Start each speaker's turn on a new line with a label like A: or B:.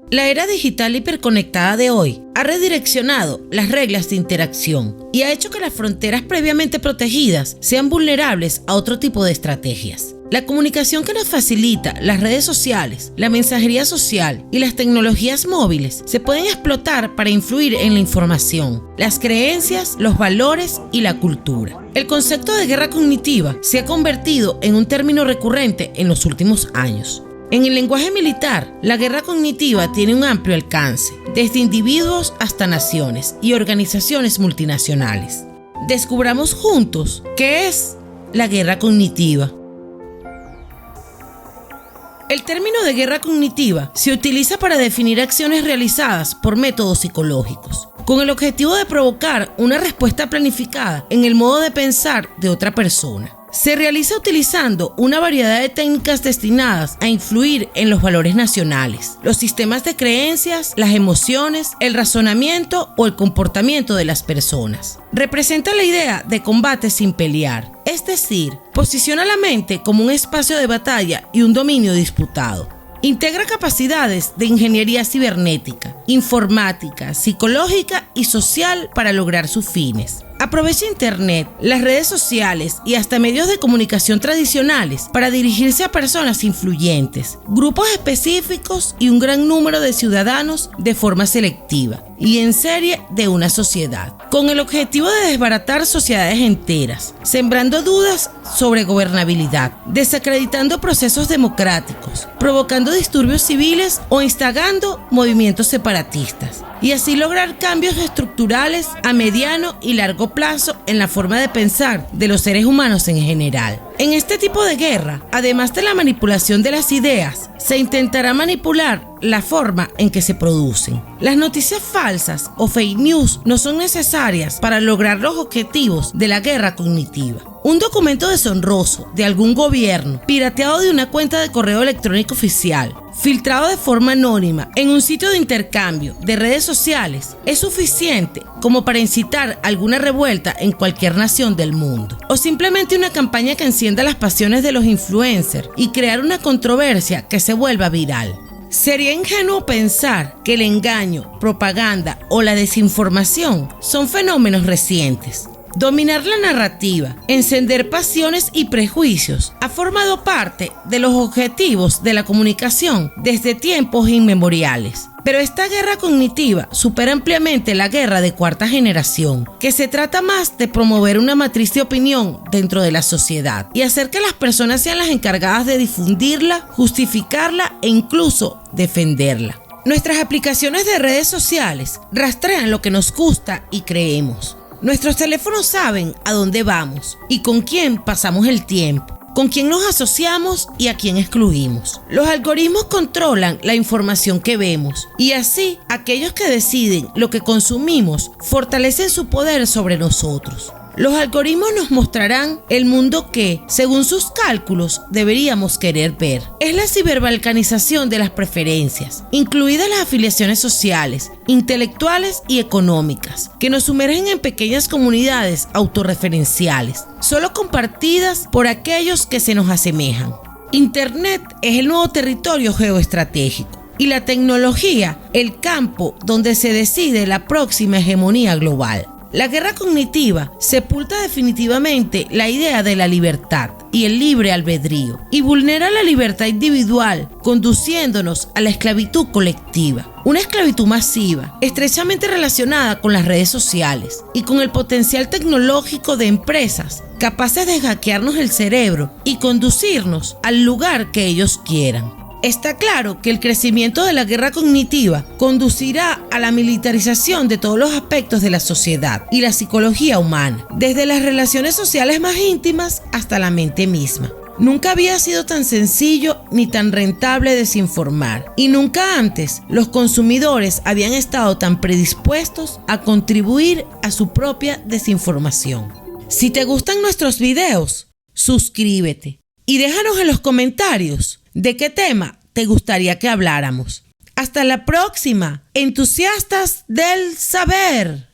A: La era digital hiperconectada de hoy ha redireccionado las reglas de interacción y ha hecho que las fronteras previamente protegidas sean vulnerables a otro tipo de estrategias. La comunicación que nos facilita las redes sociales, la mensajería social y las tecnologías móviles se pueden explotar para influir en la información, las creencias, los valores y la cultura. El concepto de guerra cognitiva se ha convertido en un término recurrente en los últimos años. En el lenguaje militar, la guerra cognitiva tiene un amplio alcance, desde individuos hasta naciones y organizaciones multinacionales. Descubramos juntos qué es la guerra cognitiva. El término de guerra cognitiva se utiliza para definir acciones realizadas por métodos psicológicos, con el objetivo de provocar una respuesta planificada en el modo de pensar de otra persona. Se realiza utilizando una variedad de técnicas destinadas a influir en los valores nacionales, los sistemas de creencias, las emociones, el razonamiento o el comportamiento de las personas. Representa la idea de combate sin pelear, es decir, posiciona la mente como un espacio de batalla y un dominio disputado. Integra capacidades de ingeniería cibernética, informática, psicológica y social para lograr sus fines. Aprovecha Internet, las redes sociales y hasta medios de comunicación tradicionales para dirigirse a personas influyentes, grupos específicos y un gran número de ciudadanos de forma selectiva y en serie de una sociedad, con el objetivo de desbaratar sociedades enteras, sembrando dudas sobre gobernabilidad, desacreditando procesos democráticos, provocando disturbios civiles o instigando movimientos separatistas, y así lograr cambios estructurales a mediano y largo plazo en la forma de pensar de los seres humanos en general. En este tipo de guerra, además de la manipulación de las ideas, se intentará manipular la forma en que se producen. Las noticias falsas o fake news no son necesarias para lograr los objetivos de la guerra cognitiva. Un documento deshonroso de algún gobierno, pirateado de una cuenta de correo electrónico oficial, filtrado de forma anónima en un sitio de intercambio de redes sociales, es suficiente como para incitar alguna revuelta en cualquier nación del mundo. O simplemente una campaña que encienda las pasiones de los influencers y crear una controversia que se vuelva viral. Sería ingenuo pensar que el engaño, propaganda o la desinformación son fenómenos recientes. Dominar la narrativa, encender pasiones y prejuicios ha formado parte de los objetivos de la comunicación desde tiempos inmemoriales. Pero esta guerra cognitiva supera ampliamente la guerra de cuarta generación, que se trata más de promover una matriz de opinión dentro de la sociedad y hacer que las personas sean las encargadas de difundirla, justificarla e incluso defenderla. Nuestras aplicaciones de redes sociales rastrean lo que nos gusta y creemos. Nuestros teléfonos saben a dónde vamos y con quién pasamos el tiempo, con quién nos asociamos y a quién excluimos. Los algoritmos controlan la información que vemos y así aquellos que deciden lo que consumimos fortalecen su poder sobre nosotros. Los algoritmos nos mostrarán el mundo que, según sus cálculos, deberíamos querer ver. Es la ciberbalcanización de las preferencias, incluidas las afiliaciones sociales, intelectuales y económicas, que nos sumergen en pequeñas comunidades autorreferenciales, solo compartidas por aquellos que se nos asemejan. Internet es el nuevo territorio geoestratégico y la tecnología, el campo donde se decide la próxima hegemonía global. La guerra cognitiva sepulta definitivamente la idea de la libertad y el libre albedrío y vulnera la libertad individual, conduciéndonos a la esclavitud colectiva. Una esclavitud masiva, estrechamente relacionada con las redes sociales y con el potencial tecnológico de empresas capaces de hackearnos el cerebro y conducirnos al lugar que ellos quieran. Está claro que el crecimiento de la guerra cognitiva conducirá a la militarización de todos los aspectos de la sociedad y la psicología humana, desde las relaciones sociales más íntimas hasta la mente misma. Nunca había sido tan sencillo ni tan rentable desinformar, y nunca antes los consumidores habían estado tan predispuestos a contribuir a su propia desinformación. Si te gustan nuestros videos, suscríbete y déjanos en los comentarios ¿de qué tema te gustaría que habláramos? Hasta la próxima, entusiastas del saber.